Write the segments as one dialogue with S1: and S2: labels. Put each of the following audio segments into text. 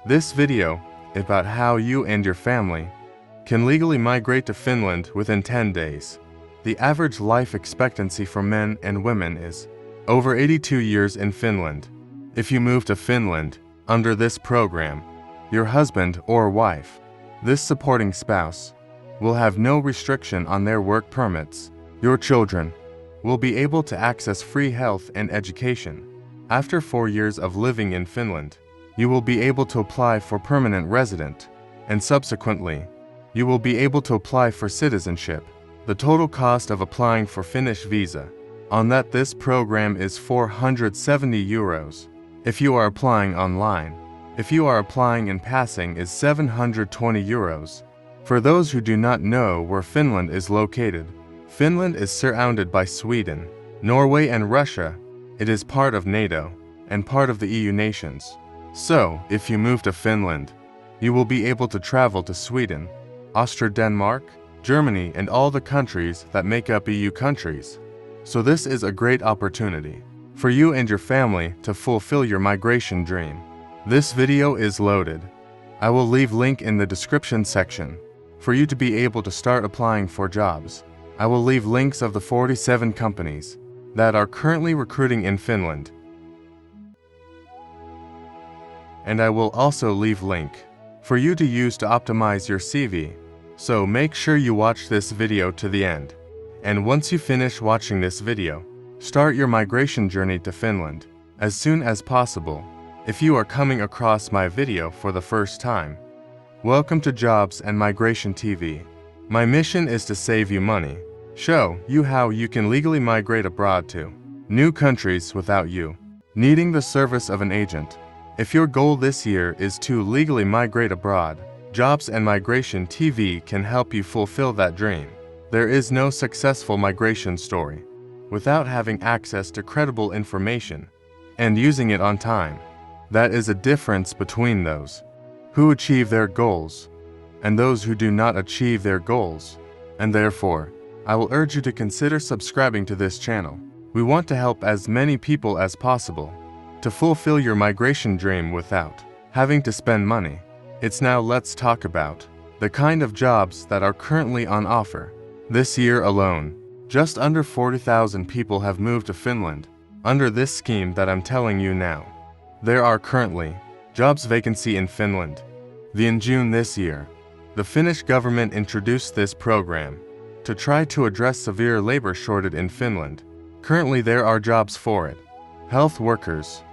S1: This video about how you and your family can legally migrate to Finland within 10 days. The average life expectancy for men and women is over 82 years in Finland. If you move to Finland under this program, your husband or wife, this supporting spouse, will have no restriction on their work permits. Your children will be able to access free health and education. After 4 years of living in Finland, you will be able to apply for permanent resident, and subsequently, you will be able to apply for citizenship. The total cost of applying for Finnish visa on this program is 470 euros. If you are applying online, if you are applying and passing is 720 euros. For those who do not know where Finland is located, Finland is surrounded by Sweden, Norway and Russia. It is part of NATO and part of the EU nations. So, if you move to Finland, you will be able to travel to Sweden, Austria, Denmark, Germany and all the countries that make up EU countries. So this is a great opportunity for you and your family to fulfill your migration dream. This video is loaded. I will leave link in the description section for you to be able to start applying for jobs. I will leave links of the 47 companies that are currently recruiting in Finland. And I will also leave link for you to use to optimize your CV. So make sure you watch this video to the end. And once you finish watching this video, start your migration journey to Finland as soon as possible. If you are coming across my video for the first time, welcome to Jobs and Migration TV. My mission is to save you money, show you how you can legally migrate abroad to new countries without you needing the service of an agent. If your goal this year is to legally migrate abroad, Jobs and Migration TV can help you fulfill that dream. There is no successful migration story without having access to credible information and using it on time. That is a difference between those who achieve their goals and those who do not achieve their goals. And therefore, I will urge you to consider subscribing to this channel. We want to help as many people as possible to fulfill your migration dream without having to spend money. It's now let's talk about the kind of jobs that are currently on offer. This year alone, just under 40,000 people have moved to Finland under this scheme that I'm telling you now. There are currently jobs vacancy in Finland. In June this year, the Finnish government introduced this program to try to address severe labor shortage in Finland. Currently there are jobs for it: health workers,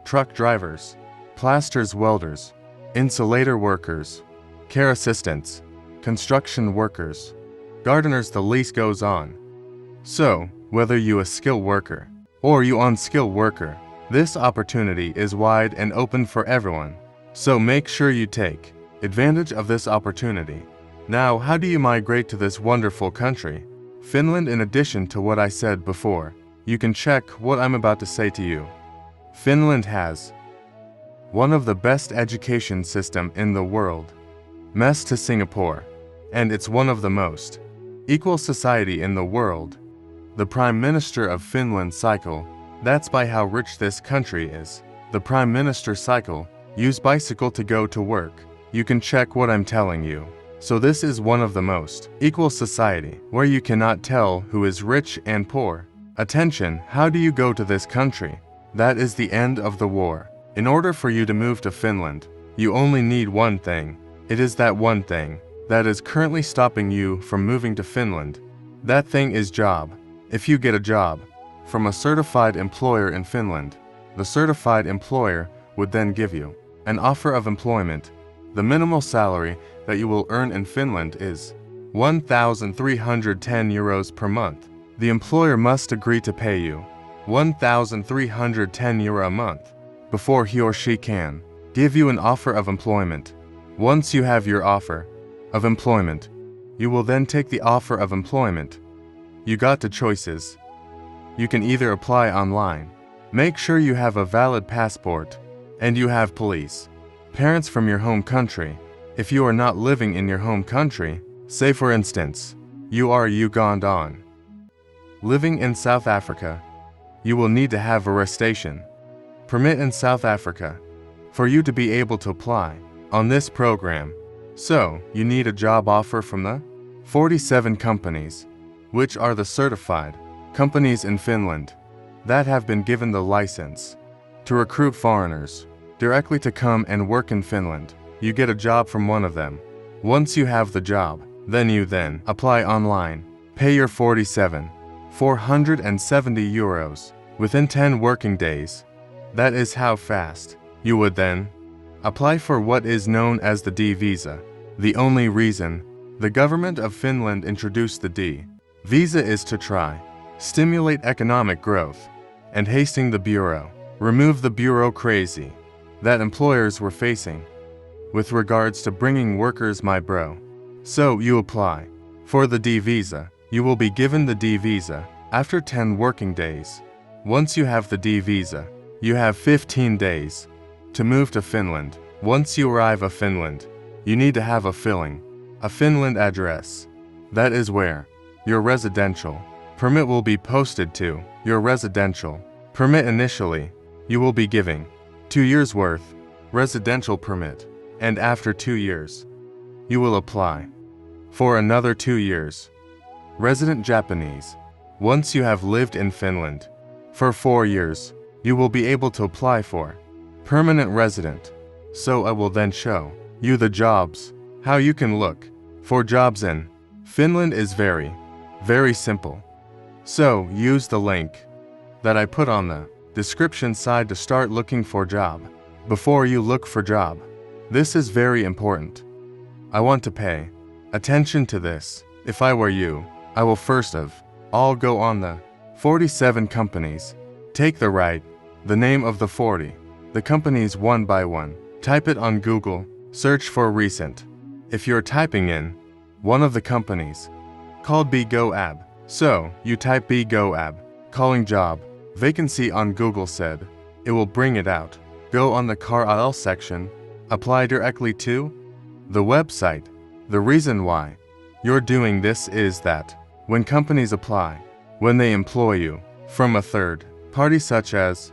S1: truck drivers, plasters welders, insulator workers, care assistants, construction workers, gardeners, the list goes on. So, whether you a skilled worker or you unskilled worker, this opportunity is wide and open for everyone. So make sure you take advantage of this opportunity. Now, how do you migrate to this wonderful country, Finland? In addition to what I said before, you can check what I'm about to say to you. Finland has one of the best education system in the world, next to Singapore, and it's one of the most equal society in the world. The Prime Minister of Finland cycle, that's by how rich this country is. The Prime Minister cycle, use bicycle to go to work. You can check what I'm telling you. So this is one of the most equal society where you cannot tell who is rich and poor. Attention, how do you go to this country? That is the end of the war. In order for you to move to Finland, you only need one thing. It is that one thing that is currently stopping you from moving to Finland. That thing is job. If you get a job from a certified employer in Finland, the certified employer would then give you an offer of employment. The minimal salary that you will earn in Finland is 1,310 euros per month. The employer must agree to pay you 1,310 euro a month before he or she can give you an offer of employment. Once you have your offer of employment, you will then take the offer of employment. You got the choices. You can either apply online, make sure you have a valid passport, and you have police parents from your home country. If you are not living in your home country, say for instance, you are Ugandan, living in South Africa, you will need to have a residence permit in South Africa for you to be able to apply on this program. So, you need a job offer from the 47 companies, which are the certified companies in Finland that have been given the license to recruit foreigners directly to come and work in Finland. You get a job from one of them. Once you have the job, you apply online, pay your 470 euros within 10 working days. That is how fast you would then apply for what is known as the D visa. The only reason the government of Finland introduced the D visa is to try stimulate economic growth and hasten the bureau, remove the bureaucracy that employers were facing with regards to bringing workers, my bro. So you apply for the D visa. You will be given the D visa after 10 working days. Once you have the D visa, you have 15 days to move to Finland. Once you arrive at Finland, you need to have a Finland address. That is where your residential permit will be posted to. Your residential permit initially, you will be giving 2 years worth residential permit, and after 2 years, you will apply for another 2 years resident Japanese. Once you have lived in Finland for 4 years, you will be able to apply for permanent resident. So I will then show you the jobs, how you can look for jobs in Finland is very, very simple. So use the link that I put on the description side to start looking for job. Before you look for job, this is very important. I want to pay attention to this. If I were you, I will first of all go on the 47 companies. Take the name of the 40, the companies one by one. Type it on Google, search for recent. If you're typing in one of the companies called BGoAb, so you type BGoAb, calling job, vacancy on Google said, it will bring it out. Go on the CARL section, apply directly to the website. The reason why you're doing this is that when companies apply, when they employ you from a third party such as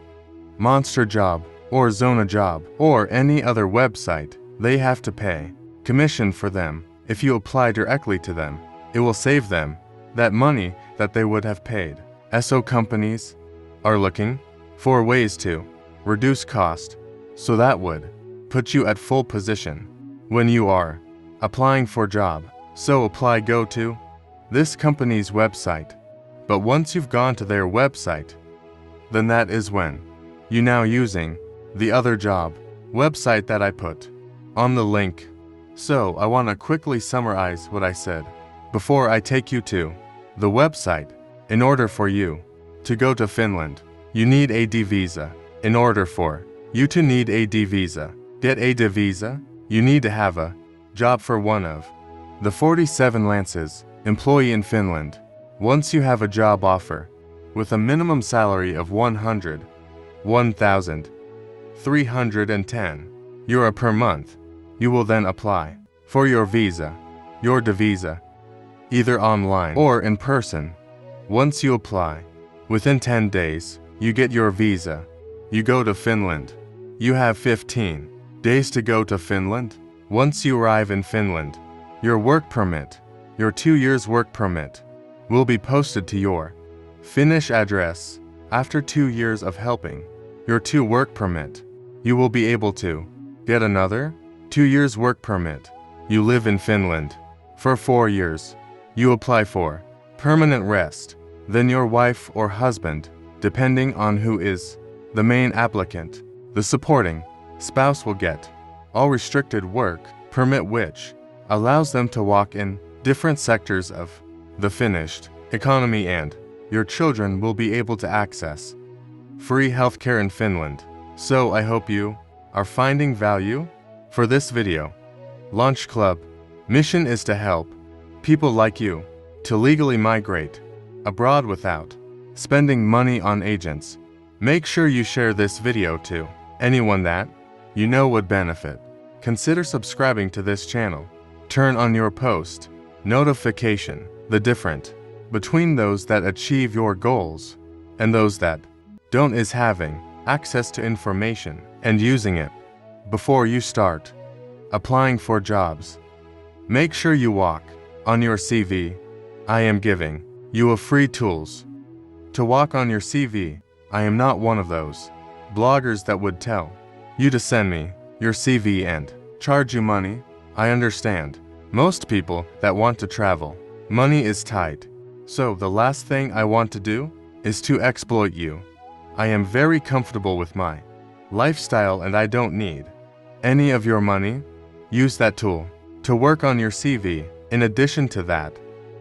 S1: Monster Job or Zona Job or any other website, they have to pay commission for them. If you apply directly to them, it will save them that money that they would have paid. So companies are looking for ways to reduce cost, so that would put you at full position when you are applying for job. So apply, go to this company's website. But once you've gone to their website, then that is when you now using the other job website that I put on the link. So I want to quickly summarize what I said before I take you to the website. In order for you to go to Finland, you need a D visa. In order for you to need a D visa, get a D visa, you need to have a job for one of the 47 lances employee in Finland. Once you have a job offer with a minimum salary of 1,310 euro per month, you will then apply for your visa, your D visa, either online or in person. Once you apply, within 10 days, you get your visa. You go to Finland. You have 15 days to go to Finland. Once you arrive in Finland, your work permit, your 2 years work permit, will be posted to your Finnish address. After 2 years of helping your 2 work permit, you will be able to get another 2 years work permit. You live in Finland for 4 years. You apply for permanent rest. Then your wife or husband, depending on who is the main applicant, the supporting spouse will get all restricted work permit, which allows them to walk in different sectors of the Finnish economy, and your children will be able to access free healthcare in Finland. So I hope you are finding value for this video. Launch Club mission is to help people like you to legally migrate abroad without spending money on agents. Make sure you share this video to anyone that you know would benefit. Consider subscribing to this channel. Turn on your post notification. The difference between those that achieve your goals and those that don't is having access to information and using it. before you start applying for jobs. Make sure you walk on your CV. I am giving you a free tools to walk on your CV. I am not one of those bloggers that would tell you to send me your CV and charge you money. I understand most people that want to travel, money is tight. So the last thing I want to do is to exploit you. I am very comfortable with my lifestyle and I don't need any of your money. Use that tool to work on your CV. In addition to that,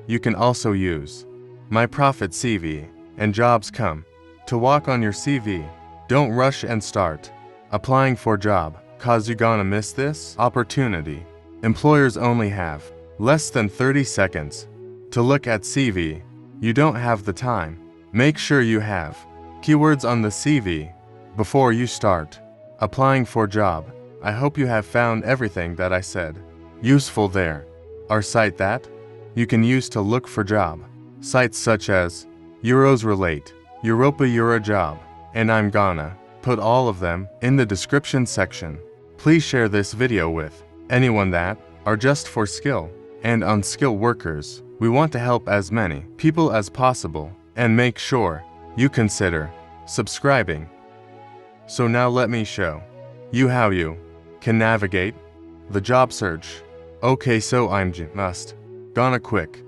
S1: you can also use my profit CV and jobs come to walk on your CV. Don't rush and start applying for job, cause you gonna miss this opportunity. Employers only have less than 30 seconds to look at CV. You don't have the time. Make sure you have keywords on the CV before you start applying for job. I hope you have found everything that I said useful there. Our site that you can use to look for job. Sites such as Euros Relate, Europa Eurojob, and I'm gonna put all of them in the description section. Please share this video with anyone that are just for skill and unskilled workers. We want to help as many people as possible and make sure you consider subscribing. So now let me show you how you can navigate the job search. Okay, so I'm just gonna quick